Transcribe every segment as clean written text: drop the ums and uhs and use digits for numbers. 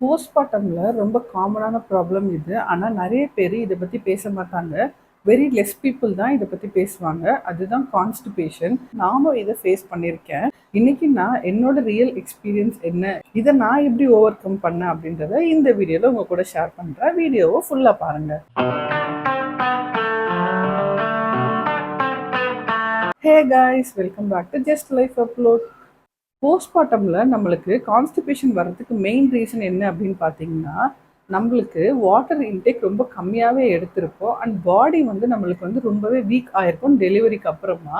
போஸ்ட்மார்ட்டம்ல ரொம்ப காமனான ப்ராப்ளம் இது. ஆனா நெறைய பேரு இத பத்தி பேச மாட்டாங்க. வெரி லெஸ் பீப்பிள் தான் இத பத்தி பேசுவாங்க. அதுதான் கான்ஸ்டிபேஷன். நானும் இத ஃபேஸ் பண்ணியிருக்கேன். இன்னைக்கு நான் என்னோட ரியல் எக்ஸ்பீரியன்ஸ் என்ன? இத நான் எப்படி ஓவர் கம் பண்ணேன் அப்படின்றத இந்த வீடியோல உங்க கூட ஷேர் பண்றேன். வீடியோவ ஃபுல்லா பாருங்க. Hey guys! Welcome back to just life upload. போஸ்ட்மார்ட்டம்ல நம்மளுக்கு கான்ஸ்டிபேஷன் வர்றதுக்கு மெயின் ரீசன் என்ன அப்படின்னு பார்த்தீங்கன்னா, நம்மளுக்கு வாட்டர் இன்டேக் ரொம்ப கம்மியாவே எடுத்திருப்போம். அண்ட் பாடி வந்து நம்மளுக்கு வந்து ரொம்பவே வீக் ஆயிருக்கும் டெலிவரிக்கு அப்புறமா.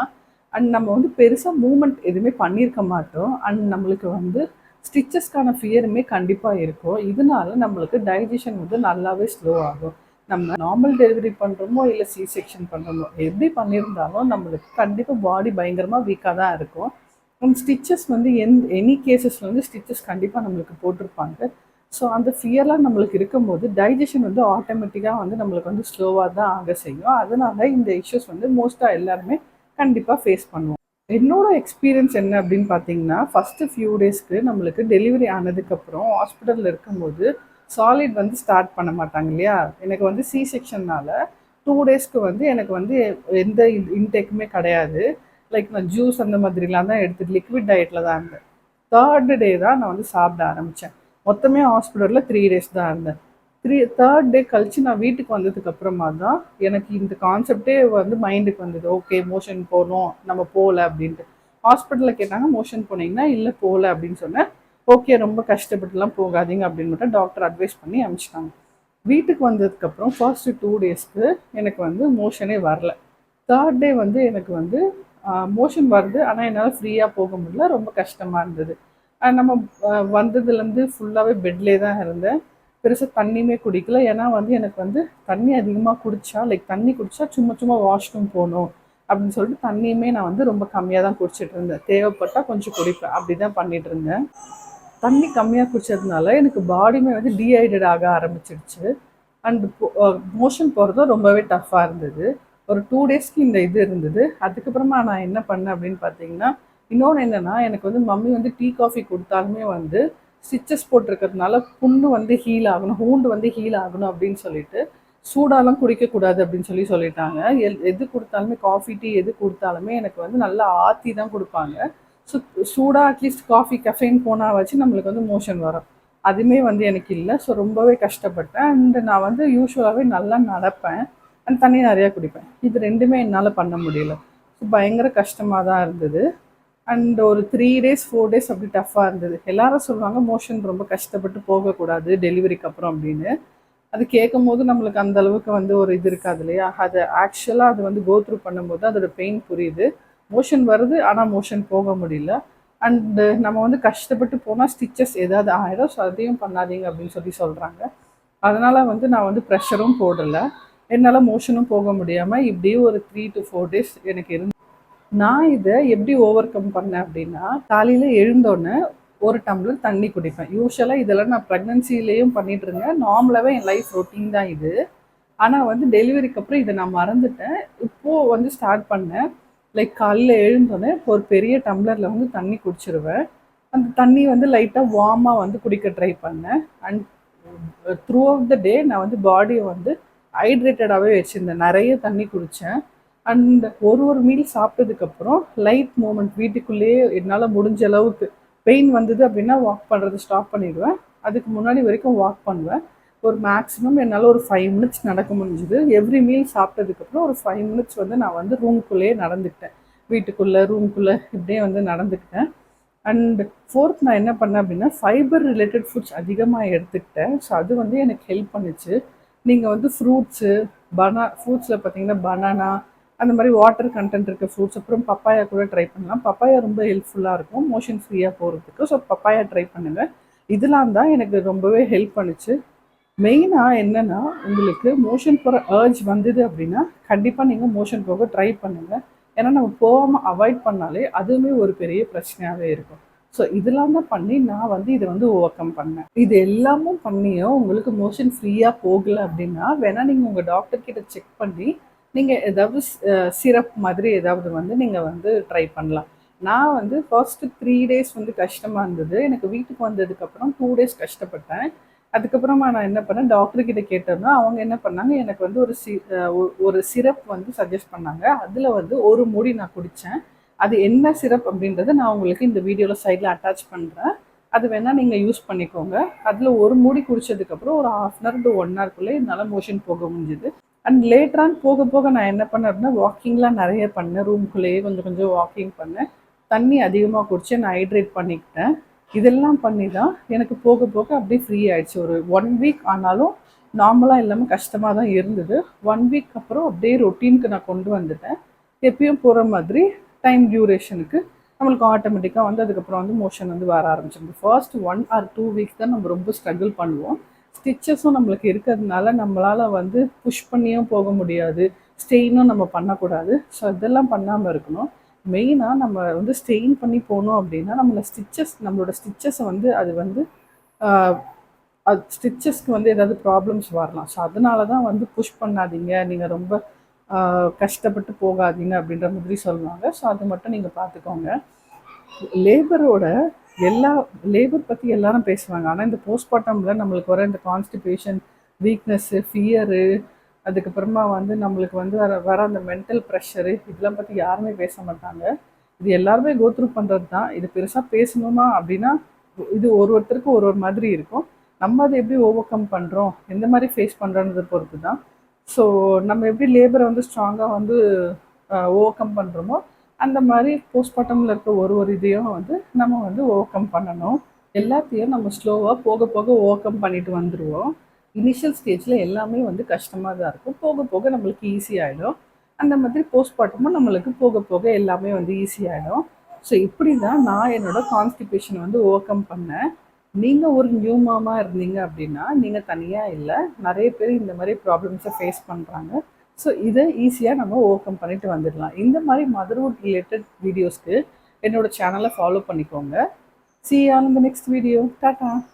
அண்ட் நம்ம வந்து பெருசா மூவ்மெண்ட் எதுவுமே பண்ணியிருக்க மாட்டோம். அண்ட் நம்மளுக்கு வந்து ஸ்டிச்சஸ்க்கான ஃபியருமே கண்டிப்பா இருக்கும். இதனால நம்மளுக்கு டைஜஷன் வந்து நல்லாவே ஸ்லோ ஆகும். நம்ம நார்மல் டெலிவரி பண்றோமோ, இல்ல சி செக்ஷன் பண்றோமோ, எப்படி பண்ணியிருந்தாலும் நம்மளுக்கு கண்டிப்பா பாடி பயங்கரமா வீக்கா தான் இருக்கும். ஸ்டிச்சஸ் வந்து எனி கேசஸ்ல வந்து ஸ்டிச்சஸ் கண்டிப்பாக நம்மளுக்கு போட்டிருப்பாங்க. ஸோ அந்த ஃபியர்லாம் நம்மளுக்கு இருக்கும்போது டைஜஷன் வந்து ஆட்டோமேட்டிக்காக வந்து நம்மளுக்கு வந்து ஸ்லோவாக தான் ஆக செய்யும். அதனால இந்த இஷ்யூஸ் வந்து மோஸ்ட்டாக எல்லாருமே கண்டிப்பாக ஃபேஸ் பண்ணுவோம். என்னோட எக்ஸ்பீரியன்ஸ் என்ன அப்படின்னு பார்த்தீங்கன்னா, ஃபஸ்ட்டு ஃபியூ டேஸ்க்கு நம்மளுக்கு டெலிவரி ஆனதுக்கப்புறம் ஹாஸ்பிட்டலில் இருக்கும்போது சாலிட் வந்து ஸ்டார்ட் பண்ண மாட்டாங்க இல்லையா. எனக்கு வந்து சி செக்ஷன்னால 2 டேஸ்க்கு வந்து எனக்கு வந்து எந்த இன்டேக்குமே கிடையாது. லைக் நான் ஜூஸ் அந்த மாதிரிலாம் தான் எடுத்துட்டு லிக்விட் டயட்டில் தான் இருந்தேன். தேர்டு டே தான் நான் வந்து சாப்பிட ஆரம்பித்தேன். மொத்தமே ஹாஸ்பிட்டலில் 3 டேஸ் தான் இருந்தேன். தேர்ட் டே கழித்து நான் வீட்டுக்கு வந்ததுக்கு அப்புறமா தான் எனக்கு இந்த கான்செப்டே வந்து மைண்டுக்கு வந்தது. ஓகே, மோஷன் போகணும், நம்ம போகல அப்படின்ட்டு. ஹாஸ்பிட்டலில் கேட்டாங்க, மோஷன் போனீங்கன்னா இல்லை போகல அப்படின்னு சொன்னேன். ஓகே, ரொம்ப கஷ்டப்பட்டுலாம் போகாதீங்க அப்படின்னு மட்டும் டாக்டர் அட்வைஸ் பண்ணி அனுப்பிச்சிட்டாங்க. வீட்டுக்கு வந்ததுக்கப்புறம் ஃபர்ஸ்ட் 2 டேஸ்க்கு எனக்கு வந்து மோஷனே வரல. தேர்ட் டே வந்து எனக்கு வந்து மோஷன் வருது. ஆனால் என்னால் ஃப்ரீயாக போக முடியல. ரொம்ப கஷ்டமாக இருந்தது. நம்ம வந்ததுலேருந்து ஃபுல்லாகவே பெட்லேயே தான் இருந்தேன். பெருசாக தண்ணியுமே குடிக்கல. ஏன்னா வந்து எனக்கு வந்து தண்ணி அதிகமாக குடித்தா தண்ணி குடித்தா சும்மா சும்மா வாஷ்ரூம் போகணும் அப்படின்னு சொல்லிட்டு தண்ணியுமே நான் வந்து ரொம்ப கம்மியாக தான் குடிச்சிட்டு இருந்தேன். தேவைப்பட்டால் கொஞ்சம் குடிப்பேன். அப்படி தான் பண்ணிட்டு இருந்தேன். தண்ணி கம்மியாக குடித்ததுனால எனக்கு பாடியுமே வந்து டீஹைட்ரேட் ஆக ஆரம்பிச்சிடுச்சு. அண்ட் மோஷன் போகிறதும் ரொம்பவே டஃப்பாக இருந்தது. ஒரு 2 டேஸ்க்கு இந்த இது இருந்தது. அதுக்கப்புறமா நான் என்ன பண்ணேன் அப்படின்னு பார்த்தீங்கன்னா, இன்னொன்று என்னென்னா, எனக்கு வந்து மம்மி வந்து டீ காஃபி கொடுத்தாலுமே வந்து ஸ்டிச்சஸ் போட்டிருக்கிறதுனால புண்ணு வந்து ஹீல் ஆகணும், ஹூண்டு வந்து ஹீல் ஆகணும் அப்படின்னு சொல்லிட்டு சூடாலாம் குடிக்கக்கூடாது அப்படின்னு சொல்லிட்டாங்க. எது கொடுத்தாலுமே காஃபி டீ எது கொடுத்தாலுமே எனக்கு வந்து நல்லா ஆற்றி தான் கொடுப்பாங்க. ஸோ சூடாக அட்லீஸ்ட் காஃபி கஃபைன் போனால் வச்சு நம்மளுக்கு வந்து மோஷன் வரும். அதுவுமே வந்து எனக்கு இல்லை. ஸோ ரொம்பவே கஷ்டப்பட்டேன். அண்ட் நான் வந்து யூஸ்வலாகவே நல்லா நடப்பேன் அண்ட் தண்ணி நிறையா குடிப்பேன். இது ரெண்டுமே என்னால் பண்ண முடியல. ஸோ பயங்கர கஷ்டமாக தான் இருந்தது. அண்ட் ஒரு 3 டேஸ் 4 டேஸ் அப்படி டஃப்பாக இருந்தது. எல்லாரும் சொல்லுவாங்க மோஷன் ரொம்ப கஷ்டப்பட்டு போகக்கூடாது டெலிவரிக்கு அப்புறம் அப்படின்னு. அது கேட்கும் போது நம்மளுக்கு அந்த அளவுக்கு வந்து ஒரு இது இருக்காது இல்லையா. அது ஆக்சுவலாக அது வந்து கோத்ரூ பண்ணும்போது அதோட பெயின் புரியுது. மோஷன் வருது, ஆனால் மோஷன் போக முடியல. அண்டு நம்ம வந்து கஷ்டப்பட்டு போனால் ஸ்டிச்சஸ் ஏதாவது ஆகிடும். ஸோ அதையும் பண்ணாதீங்க அப்படின்னு சொல்கிறாங்க. அதனால் வந்து நான் வந்து ப்ரெஷரும் போடலை. என்னால் மோஷனும் போக முடியாமல் இப்படியே ஒரு 3 to 4 டேஸ் எனக்கு இருந்து. நான் இதை எப்படி ஓவர் கம் பண்ணேன் அப்படின்னா, காலையில் எழுந்தோடனே ஒரு டம்ளர் தண்ணி குடிப்பேன். யூஸ்வலாக இதெல்லாம் நான் ப்ரெக்னன்சிலேயும் பண்ணிட்டு இருந்தேன். நார்மலாகவே என் லைஃப் ரொட்டீன் தான் இது. ஆனால் வந்து டெலிவரிக்கு அப்புறம் இதை நான் மறந்துட்டேன். இப்போது வந்து ஸ்டார்ட் பண்ணேன். லைக் காலையில் எழுந்தோடனே ஒரு பெரிய டம்ளரில் வந்து தண்ணி குடிச்சிருவேன். அந்த தண்ணி வந்து லைட்டாக வார்மாக வந்து குடிக்க ட்ரை பண்ணேன். அண்ட் த்ரூ அவுட் த டே நான் வந்து பாடியை வந்து ஹைட்ரேட்டடாகவே வச்சுருந்தேன். நிறைய தண்ணி குடித்தேன். அண்ட் ஒரு மீல் சாப்பிட்டதுக்கப்புறம் லைட் மூமெண்ட் வீட்டுக்குள்ளேயே என்னால் முடிஞ்ச அளவுக்கு பெயின் வந்தது அப்படின்னா வாக் பண்ணுறது ஸ்டாப் பண்ணிடுவேன். அதுக்கு முன்னாடி வரைக்கும் வாக் பண்ணுவேன். ஒரு மேக்ஸிமம் என்னால் ஒரு 5 மினிட்ஸ் நடக்க முடிஞ்சுது. எவ்ரி மீல் சாப்பிட்டதுக்கப்புறம் ஒரு 5 மினிட்ஸ் வந்து நான் வந்து ரூம்குள்ளேயே நடந்துக்கிட்டேன். வீட்டுக்குள்ளே ரூம்குள்ளே இப்படியே வந்து நடந்துக்கிட்டேன். அண்ட் ஃபோர்த் நான் என்ன பண்ணேன் அப்படின்னா, ஃபைபர் ரிலேட்டட் ஃபுட்ஸ் அதிகமாக எடுத்துக்கிட்டேன். ஸோ அது வந்து எனக்கு ஹெல்ப் பண்ணிச்சு. நீங்கள் வந்து ஃப்ரூட்ஸு ஃப்ரூட்ஸில் பார்த்தீங்கன்னா பனானா அந்த மாதிரி வாட்டர் கண்டென்ட் இருக்க ஃப்ரூட்ஸ், அப்புறம் பப்பாயா கூட ட்ரை பண்ணலாம். பப்பாயா ரொம்ப ஹெல்ப்ஃபுல்லாக இருக்கும் மோஷன் ஃப்ரீயாக போகிறதுக்கு. ஸோ பப்பாயா ட்ரை பண்ணுங்கள். இதெல்லாம் தான் எனக்கு ரொம்பவே ஹெல்ப் பண்ணிச்சு. மெயினாக என்னென்னா, உங்களுக்கு மோஷன் போகிற அர்ஜ் வந்தது அப்படின்னா கண்டிப்பாக நீங்கள் மோஷன் போக ட்ரை பண்ணுங்கள். ஏன்னா நம்ம போகாமல் அவாய்ட் பண்ணாலே அதுவுமே ஒரு பெரிய பிரச்சனையாகவே இருக்கும். ஸோ இதெல்லாம் தான் பண்ணி நான் வந்து இதை வந்து ஓவர் கம் பண்ணேன். இது எல்லாமும் பண்ணியும் உங்களுக்கு மோஷன் ஃப்ரீயாக போகலை அப்படின்னா வேணால் நீங்கள் உங்கள் டாக்டர்கிட்ட செக் பண்ணி நீங்கள் ஏதாவது சிரப் மாதிரி ஏதாவது வந்து நீங்கள் வந்து ட்ரை பண்ணலாம். நான் வந்து ஃபர்ஸ்ட்டு 3 டேஸ் வந்து கஷ்டமாக இருந்தது. எனக்கு வீட்டுக்கு வந்ததுக்கப்புறம் 2 டேஸ் கஷ்டப்பட்டேன். அதுக்கப்புறமா நான் என்ன பண்ணேன், டாக்டர் கிட்ட கேட்டோம்னா, அவங்க என்ன பண்ணாங்க, எனக்கு வந்து ஒரு சிரப் வந்து சஜெஸ்ட் பண்ணாங்க. அதில வந்து ஒரு மூடி நான் குடிச்சேன். அது என்ன சிரப் அப்படின்றத நான் உங்களுக்கு இந்த வீடியோல சைட்ல அட்டாச் பண்றேன். அது வேணா நீங்க யூஸ் பண்ணிக்கோங்க. அதில ஒரு மூடி குடிச்சதுக்கப்புறம் ஒரு 1/2 அன் ஹவர் டூ 1 ஹவர்க்குள்ள என்னால மோஷன் போக முடிஞ்சுது. அண்ட் லேட்டர் ஆன் போக போக நான் என்ன பண்ணேன் அப்படின்னா, வாக்கிங்லாம் நெறைய பண்ணேன். ரூம்குள்ளேயே கொஞ்சம் கொஞ்சம் வாக்கிங் பண்ணேன். தண்ணி அதிகமா குடிச்சேன். நான் ஹைட்ரேட் பண்ணிக்கிட்டேன். இதெல்லாம் பண்ணி தான் எனக்கு போக போக அப்படியே ஃப்ரீ ஆயிடுச்சு. ஒரு 1 வீக் ஆனாலும் நார்மலா இல்லாம கஷ்டமா தான் இருந்தது. 1 வீக் அப்புறம் அப்படியே ரொட்டீனுக்கு நான் கொண்டு வந்துட்டேன். எப்பயும் போற மாதிரி டைம் டியூரேஷனுக்கு நம்மளுக்கு ஆட்டோமேட்டிக்கா வந்து அதுக்கப்புறம் வந்து மோஷன் வந்து வர ஆரம்பிச்சிருது. ஃபர்ஸ்ட் 1 ஆர் 2 வீக்ஸ் தான் நம்ம ரொம்ப ஸ்ட்ரகிள் பண்ணுவோம். ஸ்டிச்சஸும் நம்மளுக்கு இருக்கிறதுனால நம்மளால வந்து புஷ் பண்ணியும் போக முடியாது. ஸ்டெயினும் நம்ம பண்ணக்கூடாது. ஸோ இதெல்லாம் பண்ணாம இருக்கணும். மெயினா நம்ம வந்து ஸ்டெயின் பண்ணி போனோம் அப்படின்னா, நம்மளோட ஸ்டிச்சஸை வந்து அது வந்து அது ஸ்டிச்சஸ்க்கு வந்து ஏதாவது ப்ராப்ளம்ஸ் வரலாம். ஸோ அதனால தான் வந்து புஷ் பண்ணாதீங்க, நீங்கள் ரொம்ப கஷ்டப்பட்டு போகாதீங்க அப்படின்ற மாதிரி சொல்லுவாங்க. ஸோ அது மட்டும் நீங்கள் பார்த்துக்கோங்க. லேபரோட எல்லா லேபர் பற்றி எல்லாரும் பேசுவாங்க. ஆனால் இந்த போஸ்ட்மார்ட்டமில் நம்மளுக்கு வர இந்த கான்ஸ்டிபேஷன், வீக்னஸ்ஸு, ஃபியரு, அதுக்கப்புறமா வந்து நம்மளுக்கு வந்து வர வர அந்த மென்டல் ப்ரெஷரு, இதெல்லாம் பற்றி யாருமே பேச மாட்டாங்க. இது எல்லாருமே கோத்ரூ பண்ணுறது தான். இது பெருசாக பேசணுமா அப்படின்னா, இது ஒருத்தருக்கு ஒரு ஒரு மாதிரி இருக்கும். நம்ம அதை எப்படி ஓவர் கம் பண்ணுறோம், எந்த மாதிரி ஃபேஸ் பண்ணுறோன்றதை பொறுத்து தான். ஸோ நம்ம எப்படி லேபரை வந்து ஸ்ட்ராங்காக வந்து ஓவர் கம் பண்ணுறோமோ, அந்த மாதிரி போஸ்ட்மார்ட்டமில் இருக்க ஒரு ஒரு இதையும் வந்து நம்ம வந்து ஓவர் கம் பண்ணணும். எல்லாத்தையும் நம்ம ஸ்லோவாக போக போக ஓவர் கம் பண்ணிட்டு வந்துடுவோம். இனிஷியல் ஸ்டேஜில் எல்லாமே வந்து கஷ்டமாக தான் இருக்கும். போக போக நம்மளுக்கு ஈஸி ஆகிடும். அந்த மாதிரி போஸ்ட்மார்ட்டமும் நம்மளுக்கு போக போக எல்லாமே வந்து ஈஸி ஆகிடும். ஸோ இப்படி தான் நான் என்னோட கான்ஸ்டிபேஷனை வந்து ஓவர் கம் பண்ணேன். நீங்கள் ஒரு நியூ மாமா இருந்தீங்க அப்படின்னா, நீங்கள் தனியாக இல்லை, நிறைய பேர் இந்த மாதிரி ப்ராப்ளம்ஸை ஃபேஸ் பண்ணுறாங்க. ஸோ இதை ஈஸியாக நம்ம ஓவர் கம் பண்ணிட்டு வந்துடலாம். இந்த மாதிரி மதர்ஹுட் ரிலேட்டட் வீடியோஸ்க்கு என்னோட சேனலை ஃபாலோ பண்ணிக்கோங்க. See you all in the next video. Tata.